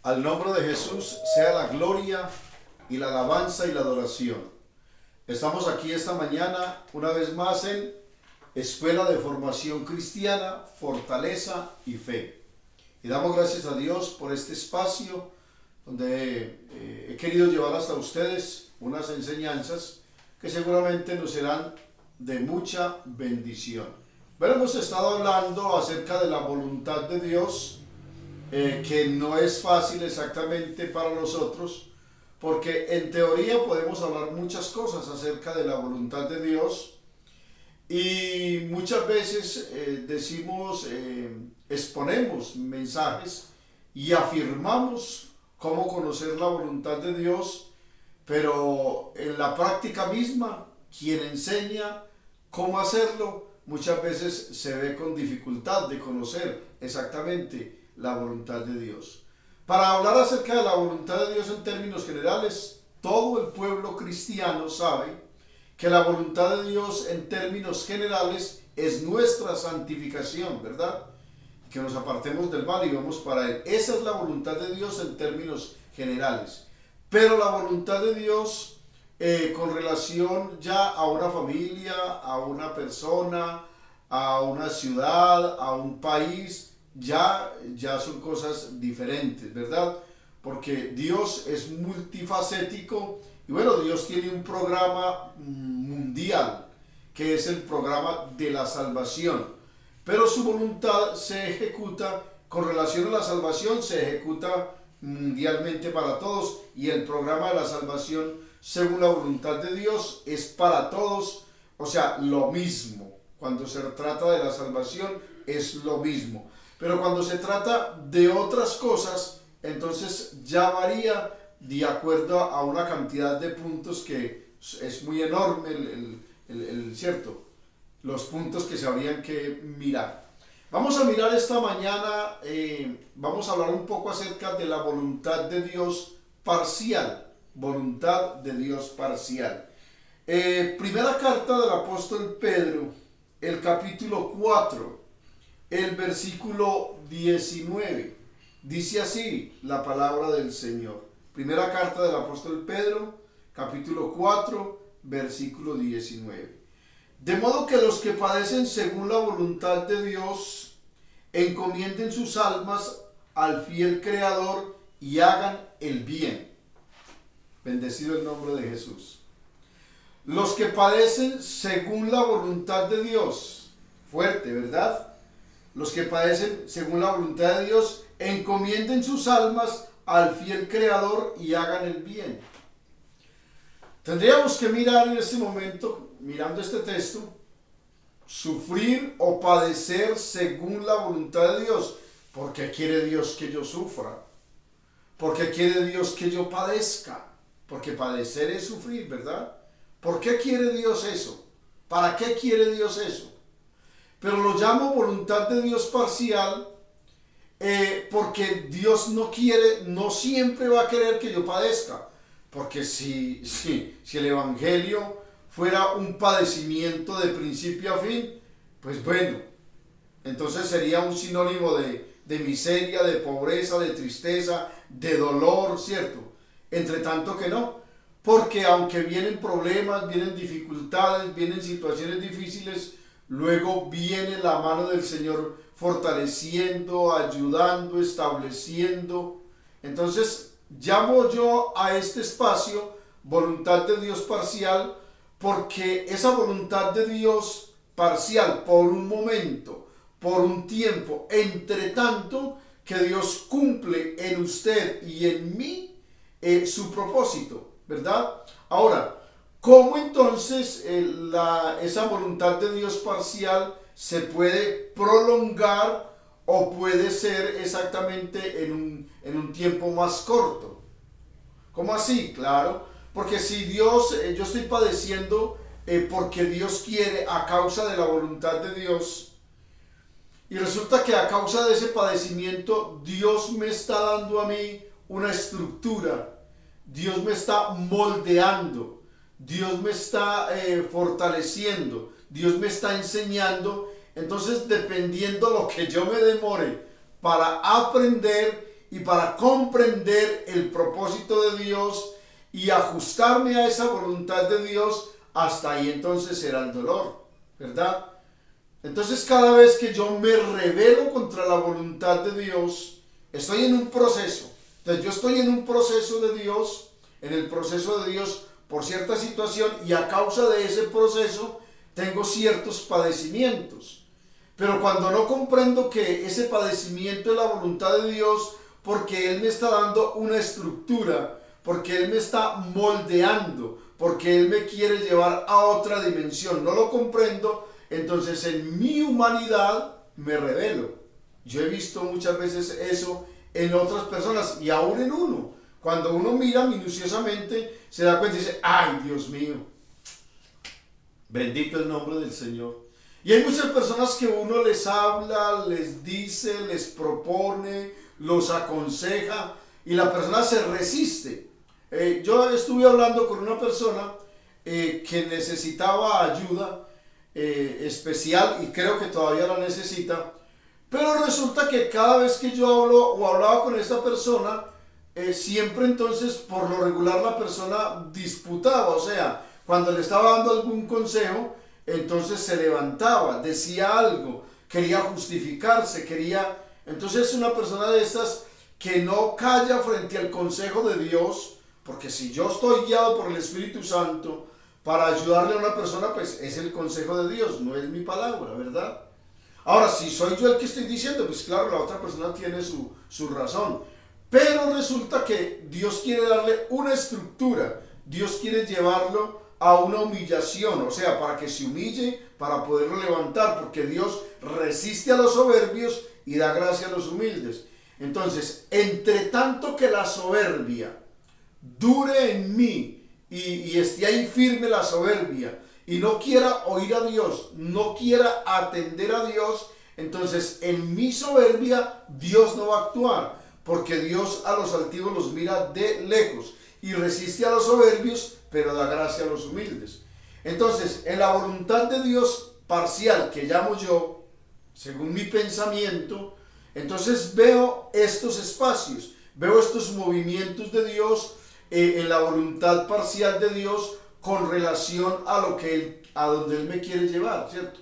Al nombre de Jesús sea la gloria y la alabanza y la adoración. Estamos aquí esta mañana una vez más en Escuela de Formación Cristiana, Fortaleza y Fe. Y damos gracias a Dios por este espacio donde he querido llevar hasta ustedes unas enseñanzas que seguramente nos serán de mucha bendición. Pero hemos estado hablando acerca de la voluntad de Dios, que no es fácil exactamente para nosotros, porque en teoría podemos hablar muchas cosas acerca de la voluntad de Dios y muchas veces exponemos mensajes y afirmamos cómo conocer la voluntad de Dios, pero en la práctica misma, quien enseña cómo hacerlo, muchas veces se ve con dificultad de conocer exactamente la voluntad de Dios. Para hablar acerca de la voluntad de Dios en términos generales, todo el pueblo cristiano sabe que la voluntad de Dios en términos generales es nuestra santificación, ¿verdad? Que nos apartemos del mal y vamos para Él. Esa es la voluntad de Dios en términos generales. Pero la voluntad de Dios con relación ya a una familia, a una persona, a una ciudad, a un país, ya son cosas diferentes, ¿verdad? Porque Dios es multifacético y bueno, Dios tiene un programa mundial, que es el programa de la salvación. Pero su voluntad se ejecuta, con relación a la salvación, se ejecuta mundialmente para todos, y el programa de la salvación, según la voluntad de Dios, es para todos, o sea, lo mismo. Cuando se trata de la salvación, es lo mismo. Pero cuando se trata de otras cosas, entonces ya varía de acuerdo a una cantidad de puntos que es muy enorme, ¿cierto? Los puntos que se habrían que mirar. Vamos a mirar esta mañana, vamos a hablar un poco acerca de la voluntad de Dios parcial. Voluntad de Dios parcial. Primera carta del apóstol Pedro, el capítulo 4, el versículo 19. Dice así la palabra del Señor. Primera carta del apóstol Pedro, capítulo 4, versículo 19. De modo que los que padecen según la voluntad de Dios encomienden sus almas al fiel Creador y hagan el bien. Bendecido el nombre de Jesús. Los que padecen según la voluntad de Dios. Fuerte, ¿verdad? Los que padecen según la voluntad de Dios encomienden sus almas al fiel Creador y hagan el bien. Tendríamos que mirar en este momento, mirando este texto, sufrir o padecer según la voluntad de Dios. ¿Por qué quiere Dios que yo sufra? ¿Por qué quiere Dios que yo padezca? Porque padecer es sufrir, ¿verdad? ¿Por qué quiere Dios eso? ¿Para qué quiere Dios eso? Pero lo llamo voluntad de Dios parcial, porque Dios no quiere, no siempre va a querer que yo padezca. Porque si el Evangelio fuera un padecimiento de principio a fin, pues bueno, entonces sería un sinónimo de miseria, de pobreza, de tristeza, de dolor, ¿cierto? Entre tanto que no, porque aunque vienen problemas, vienen dificultades, vienen situaciones difíciles, luego viene la mano del Señor fortaleciendo, ayudando, estableciendo. Entonces, llamo yo a este espacio voluntad de Dios parcial, porque esa voluntad de Dios parcial, por un momento, por un tiempo, entre tanto que Dios cumple en usted y en mí su propósito, ¿verdad? Ahora, ¿cómo entonces esa voluntad de Dios parcial se puede prolongar o puede ser exactamente en un tiempo más corto? ¿Cómo así? Claro, porque si Dios, yo estoy padeciendo porque Dios quiere a causa de la voluntad de Dios, y resulta que a causa de ese padecimiento Dios me está dando a mí una estructura, Dios me está moldeando, Dios me está fortaleciendo, Dios me está enseñando. Entonces, dependiendo lo que yo me demore para aprender y para comprender el propósito de Dios y ajustarme a esa voluntad de Dios, hasta ahí entonces será el dolor, ¿verdad? Entonces cada vez que yo me rebelo contra la voluntad de Dios, estoy en un proceso. Entonces yo estoy en un proceso de Dios, en el proceso de Dios por cierta situación, y a causa de ese proceso tengo ciertos padecimientos. Pero cuando no comprendo que ese padecimiento es la voluntad de Dios, porque Él me está dando una estructura, porque Él me está moldeando, porque Él me quiere llevar a otra dimensión, no lo comprendo, entonces en mi humanidad me rebelo. Yo he visto muchas veces eso en otras personas y aún en uno. Cuando uno mira minuciosamente, se da cuenta y dice, ¡ay, Dios mío! Bendito el nombre del Señor. Y hay muchas personas que uno les habla, les dice, les propone, los aconseja y la persona se resiste. Yo estuve hablando con una persona que necesitaba ayuda especial y creo que todavía la necesita, pero resulta que cada vez que yo hablo o hablaba con esta persona, siempre entonces por lo regular la persona disputaba, o sea, cuando le estaba dando algún consejo, entonces se levantaba, decía algo, quería justificarse, entonces es una persona de estas que no calla frente al consejo de Dios, porque si yo estoy guiado por el Espíritu Santo para ayudarle a una persona, pues es el consejo de Dios, no es mi palabra, ¿verdad? Ahora, si soy yo el que estoy diciendo, pues claro, la otra persona tiene su razón. Pero resulta que Dios quiere darle una estructura, Dios quiere llevarlo a una humillación, o sea, para que se humille, para poderlo levantar, porque Dios resiste a los soberbios y da gracia a los humildes. Entonces, entre tanto que la soberbia dure en mí y esté ahí firme la soberbia y no quiera oír a Dios, no quiera atender a Dios, entonces en mi soberbia Dios no va a actuar, porque Dios a los altivos los mira de lejos y resiste a los soberbios, pero da gracia a los humildes. Entonces, en la voluntad de Dios parcial, que llamo yo, según mi pensamiento, entonces veo estos espacios, veo estos movimientos de Dios en la voluntad parcial de Dios con relación a lo que a donde Él me quiere llevar, ¿cierto?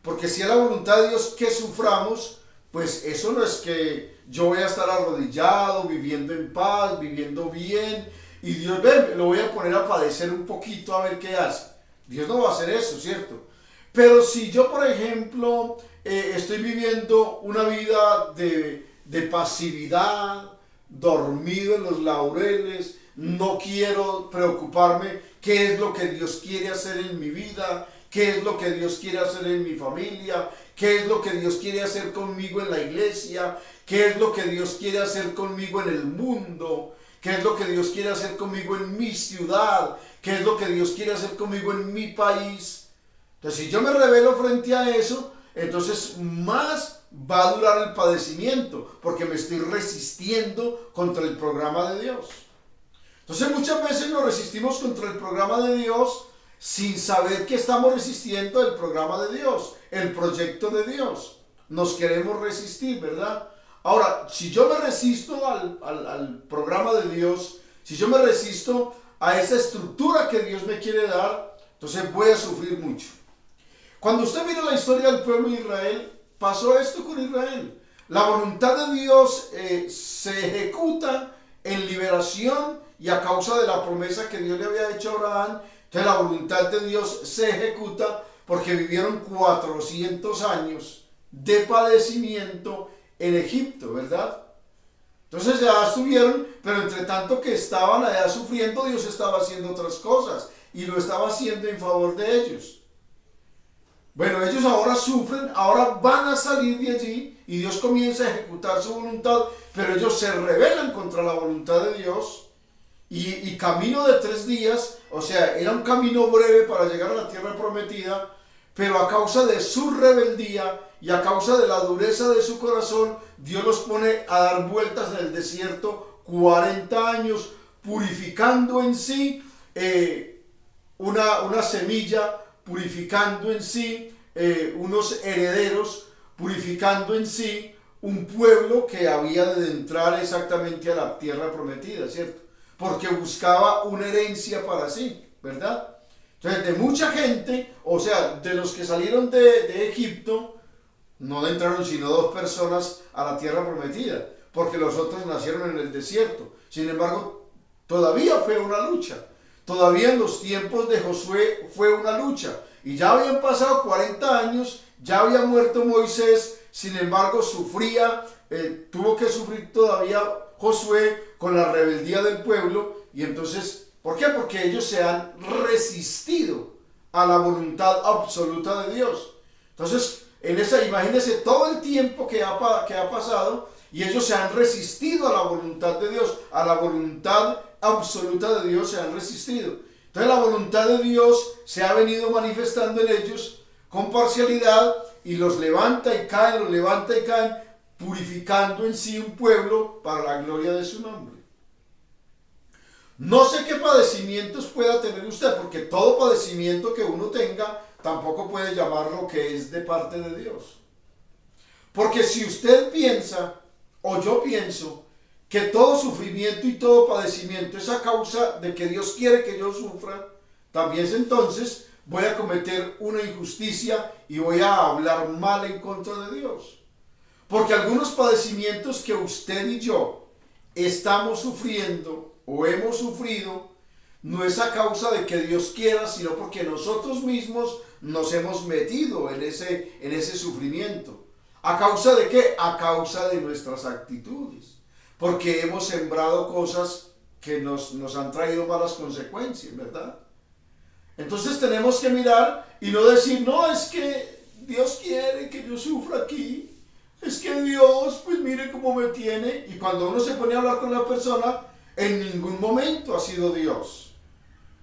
Porque si es la voluntad de Dios que suframos, pues eso no es que yo voy a estar arrodillado, viviendo en paz, viviendo bien, y Dios, ven, lo voy a poner a padecer un poquito a ver qué hace. Dios no va a hacer eso, ¿cierto? Pero si yo, por ejemplo, estoy viviendo una vida de pasividad, dormido en los laureles, no quiero preocuparme qué es lo que Dios quiere hacer en mi vida, qué es lo que Dios quiere hacer en mi familia, qué es lo que Dios quiere hacer conmigo en la iglesia, qué es lo que Dios quiere hacer conmigo en el mundo, qué es lo que Dios quiere hacer conmigo en mi ciudad, qué es lo que Dios quiere hacer conmigo en mi país. Entonces, si yo me rebelo frente a eso, entonces más va a durar el padecimiento, porque me estoy resistiendo contra el programa de Dios. Entonces, muchas veces nos resistimos contra el programa de Dios sin saber que estamos resistiendo el programa de Dios, el proyecto de Dios. Nos queremos resistir, ¿verdad? Ahora, si yo me resisto al programa de Dios, si yo me resisto a esa estructura que Dios me quiere dar, entonces voy a sufrir mucho. Cuando usted mira la historia del pueblo de Israel, pasó esto con Israel. La voluntad de Dios se ejecuta en liberación y a causa de la promesa que Dios le había hecho a Abraham. Entonces la voluntad de Dios se ejecuta porque vivieron 400 años de padecimiento en Egipto, ¿verdad? Entonces ya estuvieron, pero entre tanto que estaban allá sufriendo, Dios estaba haciendo otras cosas y lo estaba haciendo en favor de ellos. Bueno, ellos ahora sufren, ahora van a salir de allí y Dios comienza a ejecutar su voluntad, pero ellos se rebelan contra la voluntad de Dios y camino de 3 días, o sea, era un camino breve para llegar a la tierra prometida, pero a causa de su rebeldía y a causa de la dureza de su corazón, Dios los pone a dar vueltas en el desierto 40 años, purificando en sí una semilla, purificando en sí unos herederos, purificando en sí un pueblo que había de entrar exactamente a la tierra prometida, ¿cierto? Porque buscaba una herencia para sí, ¿verdad? Entonces, de mucha gente, o sea, de los que salieron de Egipto, no entraron sino 2 personas a la tierra prometida, porque los otros nacieron en el desierto. Sin embargo, todavía fue una lucha. Todavía en los tiempos de Josué fue una lucha. Y ya habían pasado 40 años, ya había muerto Moisés, sin embargo sufría, tuvo que sufrir todavía Josué con la rebeldía del pueblo. Y entonces, ¿por qué? Porque ellos se han resistido a la voluntad absoluta de Dios. Entonces, imagínense todo el tiempo que ha pasado y ellos se han resistido a la voluntad de Dios, a la voluntad absoluta de Dios se han resistido. Entonces la voluntad de Dios se ha venido manifestando en ellos con parcialidad y los levanta y caen, purificando en sí un pueblo para la gloria de su nombre. No sé qué padecimientos pueda tener usted, porque todo padecimiento que uno tenga tampoco puede llamarlo que es de parte de Dios. Porque si usted piensa, o yo pienso, que todo sufrimiento y todo padecimiento es a causa de que Dios quiere que yo sufra, también entonces voy a cometer una injusticia y voy a hablar mal en contra de Dios. Porque algunos padecimientos que usted y yo estamos sufriendo o hemos sufrido, no es a causa de que Dios quiera, sino porque nosotros mismos nos hemos metido en ese sufrimiento. ¿A causa de qué? A causa de nuestras actitudes. Porque hemos sembrado cosas que nos han traído malas consecuencias, ¿verdad? Entonces tenemos que mirar y no decir, no, es que Dios quiere que yo sufra aquí. Es que Dios, pues mire cómo me tiene. Y cuando uno se pone a hablar con la persona, en ningún momento ha sido Dios,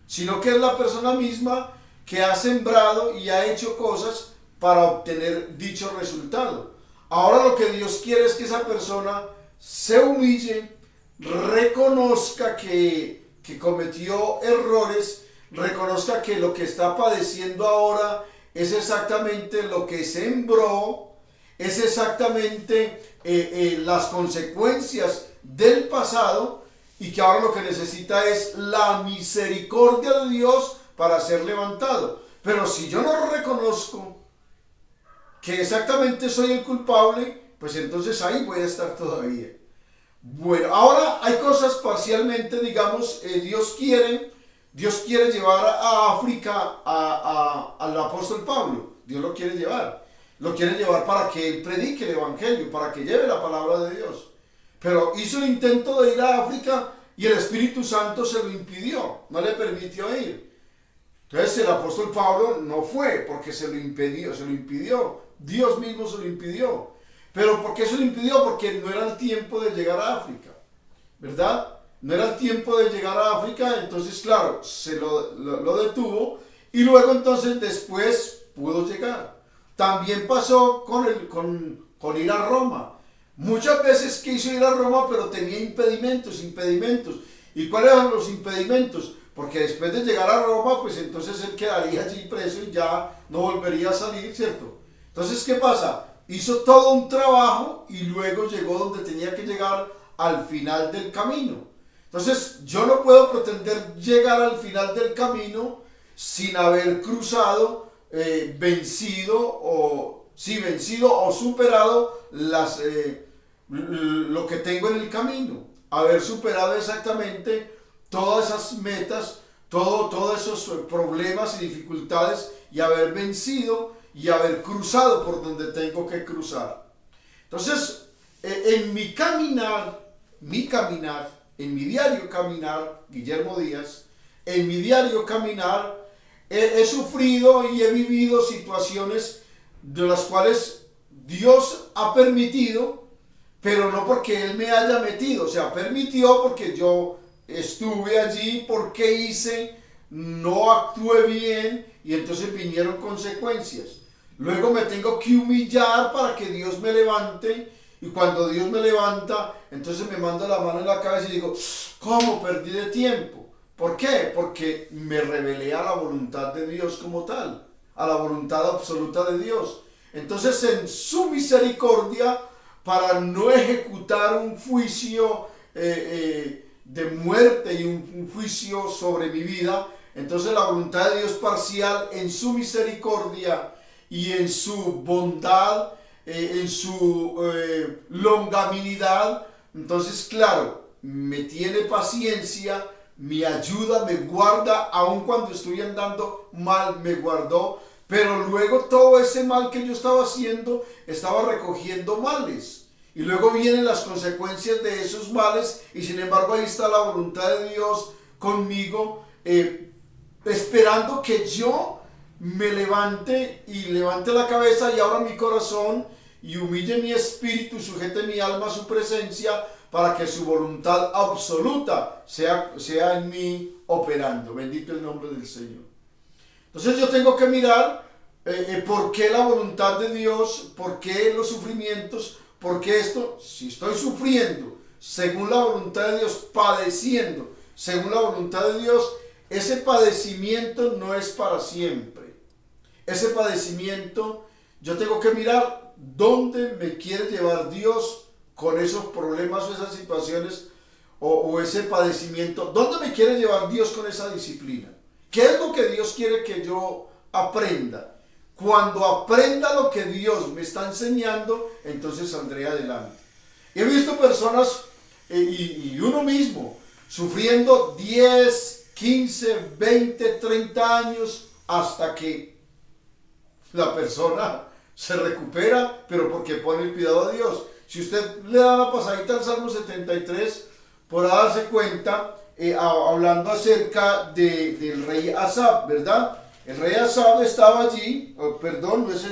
sino que es la persona misma que ha sembrado y ha hecho cosas para obtener dicho resultado. Ahora lo que Dios quiere es que esa persona se humille, reconozca que cometió errores, reconozca que lo que está padeciendo ahora es exactamente lo que sembró, es exactamente las consecuencias del pasado, y que ahora lo que necesita es la misericordia de Dios para ser levantado. Pero si yo no reconozco que exactamente soy el culpable, pues entonces ahí voy a estar todavía. Bueno, ahora hay cosas parcialmente, digamos, Dios quiere llevar a África al apóstol Pablo. Dios lo quiere llevar para que él predique el evangelio, para que lleve la palabra de Dios. Pero hizo el intento de ir a África y el Espíritu Santo se lo impidió, no le permitió ir. Entonces el apóstol Pablo no fue porque se lo impidió, Dios mismo se lo impidió. Pero ¿por qué se lo impidió? Porque no era el tiempo de llegar a África, ¿verdad? No era el tiempo de llegar a África, entonces claro, se lo detuvo y luego entonces después pudo llegar. También pasó con ir a Roma. Muchas veces quiso ir a Roma, pero tenía impedimentos. ¿Y cuáles eran los impedimentos? Porque después de llegar a Roma, pues entonces él quedaría allí preso y ya no volvería a salir, ¿cierto? Entonces, ¿qué pasa? Hizo todo un trabajo y luego llegó donde tenía que llegar, al final del camino. Entonces, yo no puedo pretender llegar al final del camino sin haber cruzado, vencido o superado lo que tengo en el camino, haber superado exactamente todas esas metas, todos esos problemas y dificultades, y haber vencido y haber cruzado por donde tengo que cruzar. Entonces, en mi diario caminar, Guillermo Díaz, en mi diario caminar, he sufrido y he vivido situaciones de las cuales Dios ha permitido, pero no porque Él me haya metido, o sea, permitió porque yo estuve allí, porque no actué bien y entonces vinieron consecuencias. Luego me tengo que humillar para que Dios me levante, y cuando Dios me levanta, entonces me manda la mano en la cabeza y digo, ¿cómo perdí de tiempo? ¿Por qué? Porque me rebelé a la voluntad de Dios como tal, a la voluntad absoluta de Dios. Entonces en su misericordia, para no ejecutar un juicio de muerte y un juicio sobre mi vida. Entonces la voluntad de Dios parcial en su misericordia y en su bondad, en su longanimidad, entonces claro, me tiene paciencia, me ayuda, me guarda, aun cuando estoy andando mal, me guardó, pero luego todo ese mal que yo estaba haciendo, estaba recogiendo males. Y luego vienen las consecuencias de esos males, y sin embargo ahí está la voluntad de Dios conmigo, esperando que yo me levante y levante la cabeza y abra mi corazón y humille mi espíritu y sujete mi alma a su presencia, para que su voluntad absoluta sea en mí operando. Bendito el nombre del Señor. Entonces yo tengo que mirar por qué la voluntad de Dios, por qué los sufrimientos, por qué esto. Si estoy sufriendo según la voluntad de Dios, padeciendo según la voluntad de Dios, ese padecimiento no es para siempre. Ese padecimiento, yo tengo que mirar dónde me quiere llevar Dios con esos problemas o esas situaciones o ese padecimiento. ¿Dónde me quiere llevar Dios con esa disciplina? ¿Qué es lo que Dios quiere que yo aprenda? Cuando aprenda lo que Dios me está enseñando, entonces saldré adelante. He visto personas y uno mismo sufriendo 10, 15, 20, 30 años hasta que la persona se recupera, pero porque pone el cuidado a Dios. Si usted le da la pasadita al Salmo 73, podrá darse cuenta, hablando acerca del rey Asaf, ¿verdad? El rey Asaf estaba allí, perdón, no es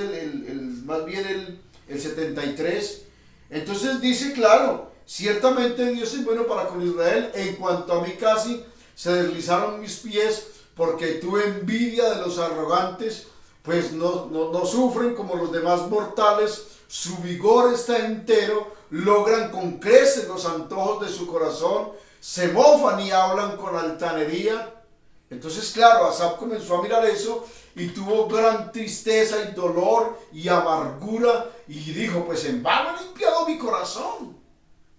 más bien el 73. Entonces dice, claro, ciertamente Dios es bueno para con Israel, en cuanto a mí casi se deslizaron mis pies, porque tuve envidia de los arrogantes, pues no sufren como los demás mortales, su vigor está entero, logran con creces los antojos de su corazón, se mofan y hablan con altanería. Entonces, claro, Asaf comenzó a mirar eso y tuvo gran tristeza y dolor y amargura y dijo, pues en vano he limpiado mi corazón.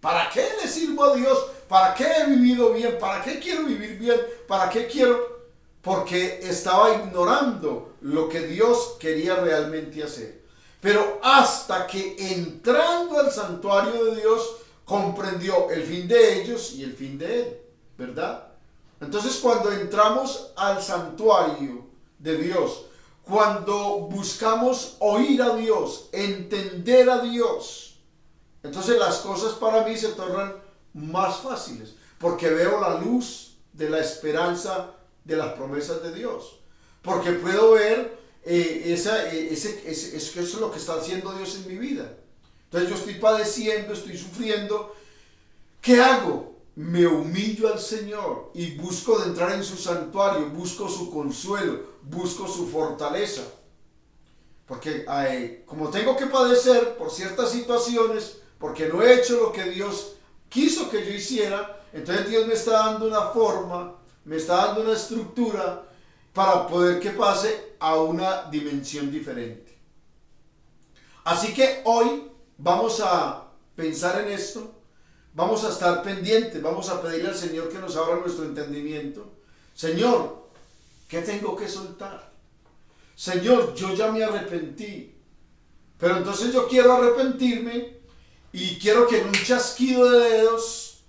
¿Para qué le sirvo a Dios? ¿Para qué he vivido bien? ¿Para qué quiero vivir bien? ¿Para qué quiero? Porque estaba ignorando lo que Dios quería realmente hacer. Pero hasta que entrando al santuario de Dios comprendió el fin de ellos y el fin de él, ¿verdad? Entonces cuando entramos al santuario de Dios, cuando buscamos oír a Dios, entender a Dios, entonces las cosas para mí se tornan más fáciles, porque veo la luz de la esperanza de las promesas de Dios, porque puedo ver eso es lo que está haciendo Dios en mi vida. Entonces yo estoy padeciendo, estoy sufriendo. ¿Qué hago? Me humillo al Señor y busco de entrar en su santuario, busco su consuelo, busco su fortaleza. Porque como tengo que padecer por ciertas situaciones, porque no he hecho lo que Dios quiso que yo hiciera, entonces Dios me está dando una forma, me está dando una estructura para poder que pase a una dimensión diferente. Así que hoy vamos a pensar en esto, vamos a estar pendientes, vamos a pedirle al Señor que nos abra nuestro entendimiento. Señor, ¿qué tengo que soltar? Señor, yo ya me arrepentí, pero entonces yo quiero arrepentirme y quiero que en un chasquido de dedos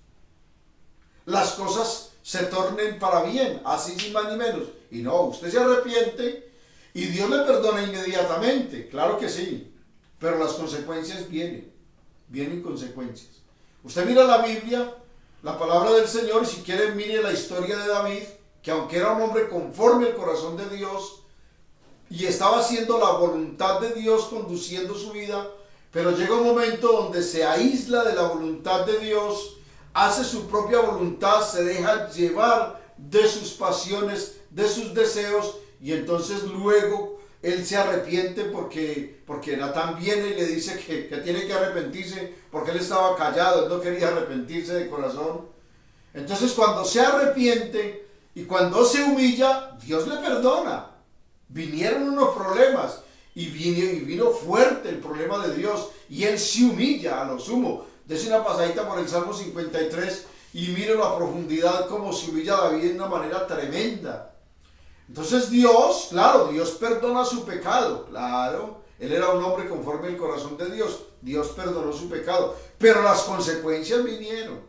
las cosas se tornen para bien, así sin más ni menos. Y no, usted se arrepiente y Dios le perdona inmediatamente, claro que sí, pero las consecuencias vienen consecuencias. Usted mira la Biblia, la palabra del Señor, y si quiere mire la historia de David, que aunque era un hombre conforme al corazón de Dios y estaba haciendo la voluntad de Dios conduciendo su vida, pero llega un momento donde se aísla de la voluntad de Dios, hace su propia voluntad, se deja llevar de sus pasiones, de sus deseos, y entonces luego él se arrepiente porque Natán viene y le dice que tiene que arrepentirse porque él estaba callado, él no quería arrepentirse de corazón. Entonces cuando se arrepiente y cuando se humilla, Dios le perdona. Vinieron unos problemas y vino fuerte el problema de Dios, y él se humilla a lo sumo. Dese una pasadita por el Salmo 53 y mire la profundidad como se humilla David de una manera tremenda. Entonces Dios, claro, Dios perdona su pecado, claro. Él era un hombre conforme al corazón de Dios. Dios perdonó su pecado, pero las consecuencias vinieron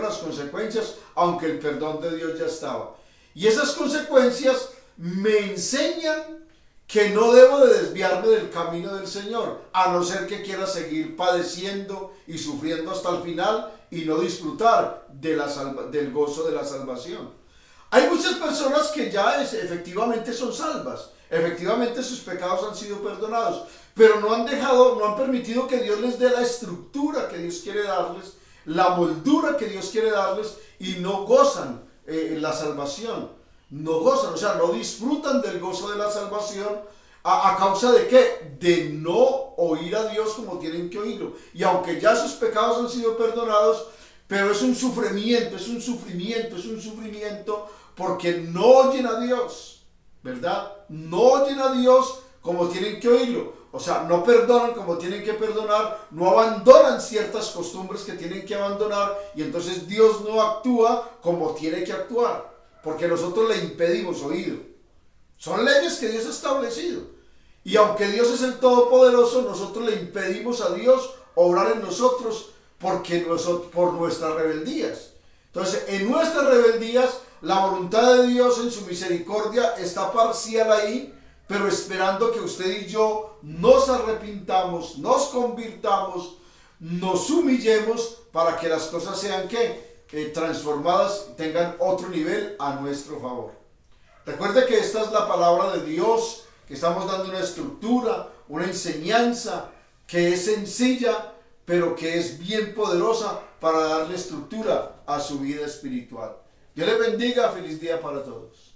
las consecuencias, aunque el perdón de Dios ya estaba. Y esas consecuencias me enseñan que no debo de desviarme del camino del Señor, a no ser que quiera seguir padeciendo y sufriendo hasta el final y no disfrutar del gozo de la salvación. Hay muchas personas que ya efectivamente son salvas, efectivamente sus pecados han sido perdonados, pero no han permitido que Dios les dé la estructura que Dios quiere darles, la moldura que Dios quiere darles, y no gozan la salvación, no gozan, o sea, no disfrutan del gozo de la salvación. ¿A causa de qué? De no oír a Dios como tienen que oírlo. Y aunque ya sus pecados han sido perdonados, pero es un sufrimiento, porque no oyen a Dios, ¿verdad? No oyen a Dios como tienen que oírlo. O sea, no perdonan como tienen que perdonar, no abandonan ciertas costumbres que tienen que abandonar, y entonces Dios no actúa como tiene que actuar, porque nosotros le impedimos oír. Son leyes que Dios ha establecido. Y aunque Dios es el Todopoderoso, nosotros le impedimos a Dios obrar en nosotros por nuestras rebeldías. Entonces, en nuestras rebeldías, la voluntad de Dios en su misericordia está parcial ahí, pero esperando que usted y yo nos arrepintamos, nos convirtamos, nos humillemos para que las cosas sean transformadas, tengan otro nivel a nuestro favor. Recuerde que esta es la palabra de Dios, que estamos dando una estructura, una enseñanza que es sencilla, pero que es bien poderosa para darle estructura a su vida espiritual. Dios les bendiga, feliz día para todos.